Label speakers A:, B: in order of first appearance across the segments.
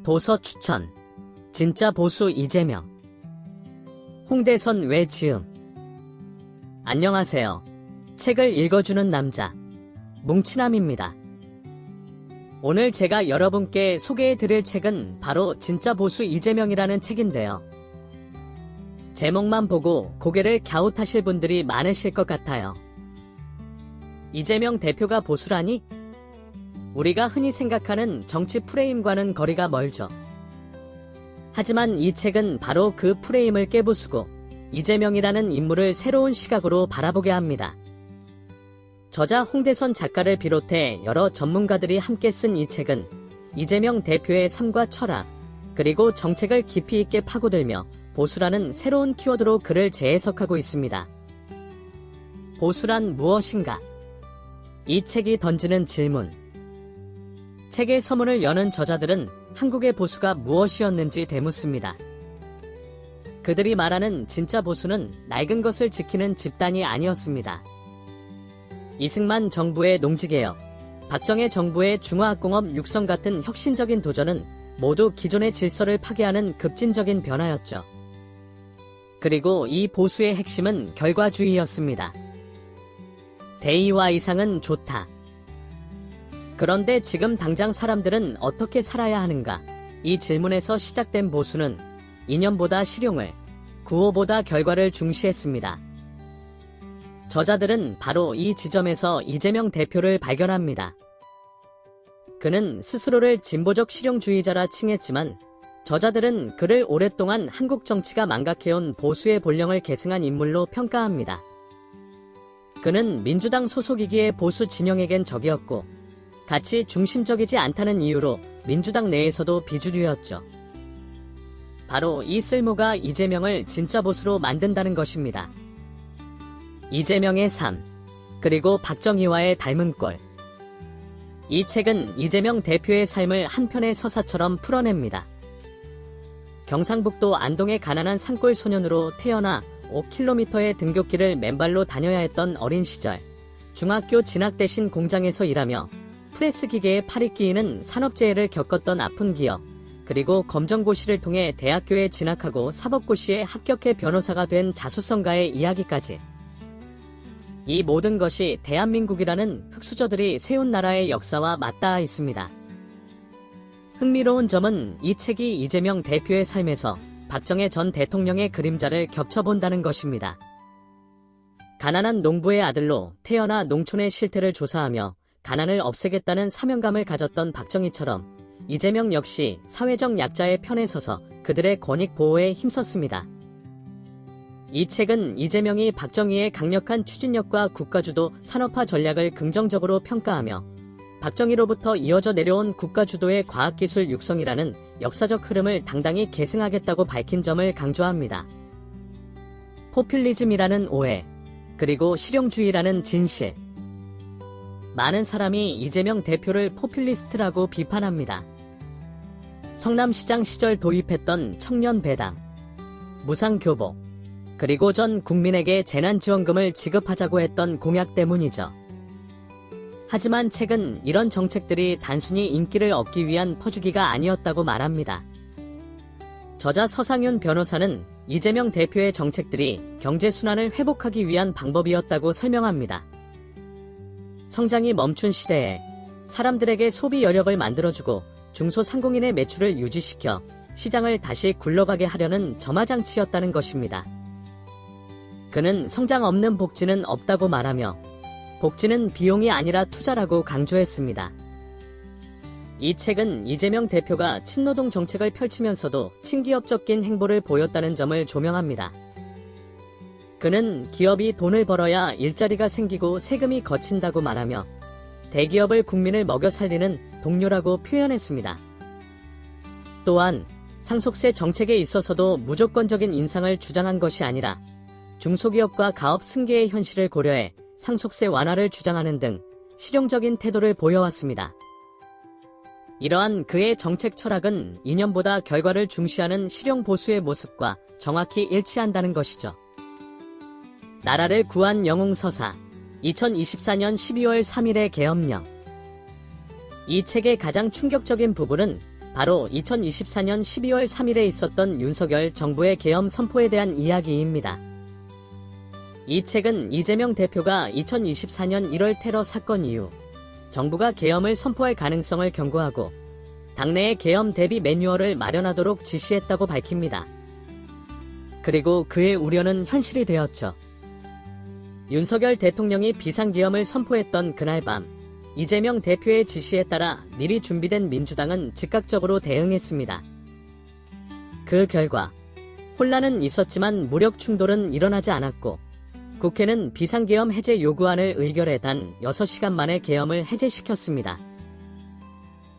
A: 도서 추천. 진짜 보수 이재명. 홍대선 왜 지음. 안녕하세요. 책을 읽어주는 남자 뭉치남입니다. 오늘 제가 여러분께 소개해드릴 책은 바로 진짜 보수 이재명이라는 책인데요. 제목만 보고 고개를 갸웃하실 분들이 많으실 것 같아요. 이재명 대표가 보수라니? 우리가 흔히 생각하는 정치 프레임과는 거리가 멀죠. 하지만 이 책은 바로 그 프레임을 깨부수고 이재명이라는 인물을 새로운 시각으로 바라보게 합니다. 저자 홍대선 작가를 비롯해 여러 전문가들이 함께 쓴 이 책은 이재명 대표의 삶과 철학, 그리고 정책을 깊이 있게 파고들며 보수라는 새로운 키워드로 그를 재해석하고 있습니다. 보수란 무엇인가? 이 책이 던지는 질문. 책의 서문을 여는 저자들은 한국의 보수가 무엇이었는지 되묻습니다. 그들이 말하는 진짜 보수는 낡은 것을 지키는 집단이 아니었습니다. 이승만 정부의 농지개혁, 박정희 정부의 중화학공업 육성 같은 혁신적인 도전은 모두 기존의 질서를 파괴하는 급진적인 변화였죠. 그리고 이 보수의 핵심은 결과주의였습니다. 대의와 이상은 좋다. 그런데 지금 당장 사람들은 어떻게 살아야 하는가? 이 질문에서 시작된 보수는 이념보다 실용을, 구호보다 결과를 중시했습니다. 저자들은 바로 이 지점에서 이재명 대표를 발견합니다. 그는 스스로를 진보적 실용주의자라 칭했지만 저자들은 그를 오랫동안 한국 정치가 망각해온 보수의 본령을 계승한 인물로 평가합니다. 그는 민주당 소속이기에 보수 진영에겐 적이었고 가치 중심적이지 않다는 이유로 민주당 내에서도 비주류였죠. 바로 이 쓸모가 이재명을 진짜 보수로 만든다는 것입니다. 이재명의 삶, 그리고 박정희와의 닮은 꼴. 이 책은 이재명 대표의 삶을 한 편의 서사처럼 풀어냅니다. 경상북도 안동의 가난한 산골 소년으로 태어나 5km의 등굣길을 맨발로 다녀야 했던 어린 시절, 중학교 진학 대신 공장에서 일하며 프레스 기계에 팔이 끼이는 산업재해를 겪었던 아픈 기억, 그리고 검정고시를 통해 대학교에 진학하고 사법고시에 합격해 변호사가 된 자수성가의 이야기까지. 이 모든 것이 대한민국이라는 흙수저들이 세운 나라의 역사와 맞닿아 있습니다. 흥미로운 점은 이 책이 이재명 대표의 삶에서 박정희 전 대통령의 그림자를 겹쳐본다는 것입니다. 가난한 농부의 아들로 태어나 농촌의 실태를 조사하며 가난을 없애겠다는 사명감을 가졌던 박정희처럼 이재명 역시 사회적 약자의 편에 서서 그들의 권익 보호에 힘썼습니다. 이 책은 이재명이 박정희의 강력한 추진력과 국가주도 산업화 전략을 긍정적으로 평가하며 박정희로부터 이어져 내려온 국가주도의 과학기술 육성이라는 역사적 흐름을 당당히 계승하겠다고 밝힌 점을 강조합니다. 포퓰리즘이라는 오해, 그리고 실용주의라는 진실. 많은 사람이 이재명 대표를 포퓰리스트라고 비판합니다. 성남시장 시절 도입했던 청년배당, 무상교복, 그리고 전 국민에게 재난지원금을 지급하자고 했던 공약 때문이죠. 하지만 책은 이런 정책들이 단순히 인기를 얻기 위한 퍼주기가 아니었다고 말합니다. 저자 서상윤 변호사는 이재명 대표의 정책들이 경제순환을 회복하기 위한 방법이었다고 설명합니다. 성장이 멈춘 시대에 사람들에게 소비 여력을 만들어주고 중소상공인의 매출을 유지시켜 시장을 다시 굴러가게 하려는 점화장치였다는 것입니다. 그는 성장 없는 복지는 없다고 말하며 복지는 비용이 아니라 투자라고 강조했습니다. 이 책은 이재명 대표가 친노동 정책을 펼치면서도 친기업적인 행보를 보였다는 점을 조명합니다. 그는 기업이 돈을 벌어야 일자리가 생기고 세금이 거친다고 말하며 대기업을 국민을 먹여 살리는 동료라고 표현했습니다. 또한 상속세 정책에 있어서도 무조건적인 인상을 주장한 것이 아니라 중소기업과 가업 승계의 현실을 고려해 상속세 완화를 주장하는 등 실용적인 태도를 보여왔습니다. 이러한 그의 정책 철학은 이념보다 결과를 중시하는 실용 보수의 모습과 정확히 일치한다는 것이죠. 나라를 구한 영웅서사 2024년 12월 3일의 계엄령. 이 책의 가장 충격적인 부분은 바로 2024년 12월 3일에 있었던 윤석열 정부의 계엄 선포에 대한 이야기입니다. 이 책은 이재명 대표가 2024년 1월 테러 사건 이후 정부가 계엄을 선포할 가능성을 경고하고 당내의 계엄 대비 매뉴얼을 마련하도록 지시했다고 밝힙니다. 그리고 그의 우려는 현실이 되었죠. 윤석열 대통령이 비상계엄을 선포했던 그날 밤, 이재명 대표의 지시에 따라 미리 준비된 민주당은 즉각적으로 대응했습니다. 그 결과 혼란은 있었지만 무력 충돌은 일어나지 않았고 국회는 비상계엄 해제 요구안을 의결해 단 6시간 만에 계엄을 해제시켰습니다.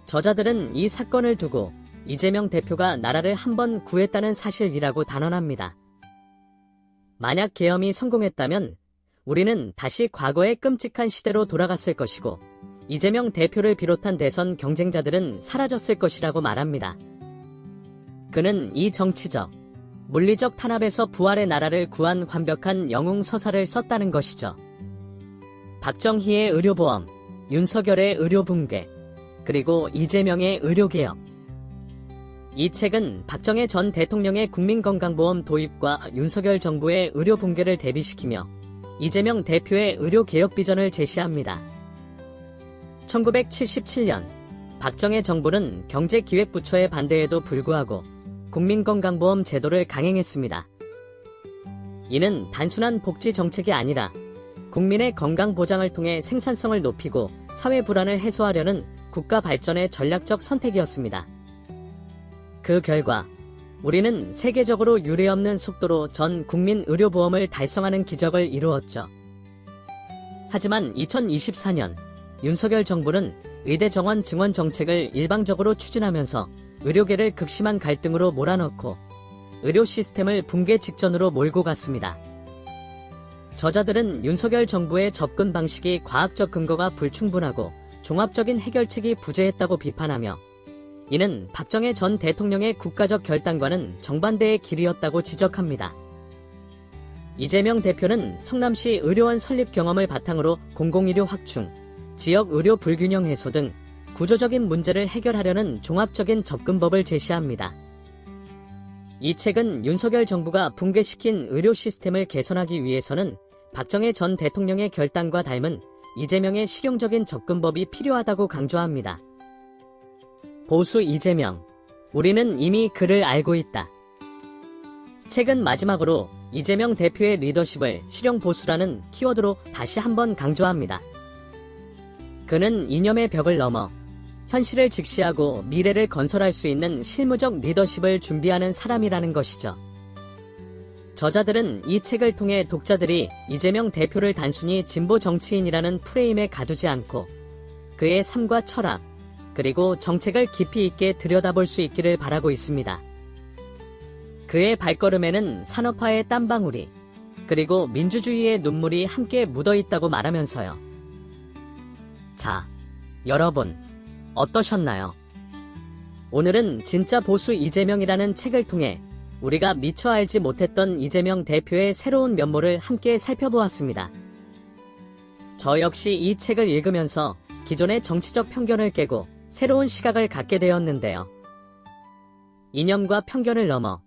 A: 저자들은 이 사건을 두고 이재명 대표가 나라를 한번 구했다는 사실이라고 단언합니다. 만약 계엄이 성공했다면 우리는 다시 과거의 끔찍한 시대로 돌아갔을 것이고 이재명 대표를 비롯한 대선 경쟁자들은 사라졌을 것이라고 말합니다. 그는 이 정치적, 물리적 탄압에서 부활의 나라를 구한 완벽한 영웅서사를 썼다는 것이죠. 박정희의 의료보험, 윤석열의 의료붕괴, 그리고 이재명의 의료개혁. 이 책은 박정희 전 대통령의 국민건강보험 도입과 윤석열 정부의 의료붕괴를 대비시키며 이재명 대표의 의료개혁 비전을 제시합니다. 1977년 박정희 정부는 경제기획부처의 반대에도 불구하고 국민건강보험 제도를 강행했습니다. 이는 단순한 복지 정책이 아니라 국민의 건강 보장을 통해 생산성을 높이고 사회 불안을 해소하려는 국가 발전의 전략적 선택이었습니다. 그 결과 우리는 세계적으로 유례없는 속도로 전 국민 의료보험을 달성하는 기적을 이루었죠. 하지만 2024년 윤석열 정부는 의대 정원 증원 정책을 일방적으로 추진하면서 의료계를 극심한 갈등으로 몰아넣고 의료 시스템을 붕괴 직전으로 몰고 갔습니다. 저자들은 윤석열 정부의 접근 방식이 과학적 근거가 불충분하고 종합적인 해결책이 부재했다고 비판하며 이는 박정희 전 대통령의 국가적 결단과는 정반대의 길이었다고 지적합니다. 이재명 대표는 성남시 의료원 설립 경험을 바탕으로 공공의료 확충, 지역 의료 불균형 해소 등 구조적인 문제를 해결하려는 종합적인 접근법을 제시합니다. 이 책은 윤석열 정부가 붕괴시킨 의료 시스템을 개선하기 위해서는 박정희 전 대통령의 결단과 닮은 이재명의 실용적인 접근법이 필요하다고 강조합니다. 보수 이재명, 우리는 이미 그를 알고 있다. 책은 마지막으로 이재명 대표의 리더십을 실용 보수라는 키워드로 다시 한번 강조합니다. 그는 이념의 벽을 넘어 현실을 직시하고 미래를 건설할 수 있는 실무적 리더십을 준비하는 사람이라는 것이죠. 저자들은 이 책을 통해 독자들이 이재명 대표를 단순히 진보 정치인이라는 프레임에 가두지 않고 그의 삶과 철학, 그리고 정책을 깊이 있게 들여다볼 수 있기를 바라고 있습니다. 그의 발걸음에는 산업화의 땀방울이, 그리고 민주주의의 눈물이 함께 묻어있다고 말하면서요. 자, 여러분, 어떠셨나요? 오늘은 진짜 보수 이재명이라는 책을 통해 우리가 미처 알지 못했던 이재명 대표의 새로운 면모를 함께 살펴보았습니다. 저 역시 이 책을 읽으면서 기존의 정치적 편견을 깨고 새로운 시각을 갖게 되었는데요. 이념과 편견을 넘어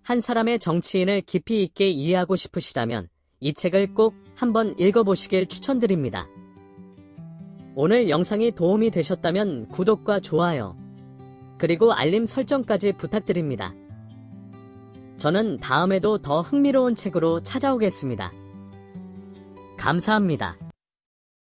A: 한 사람의 정치인을 깊이 있게 이해하고 싶으시다면 이 책을 꼭 한번 읽어보시길 추천드립니다. 오늘 영상이 도움이 되셨다면 구독과 좋아요, 그리고 알림 설정까지 부탁드립니다. 저는 다음에도 더 흥미로운 책으로 찾아오겠습니다. 감사합니다.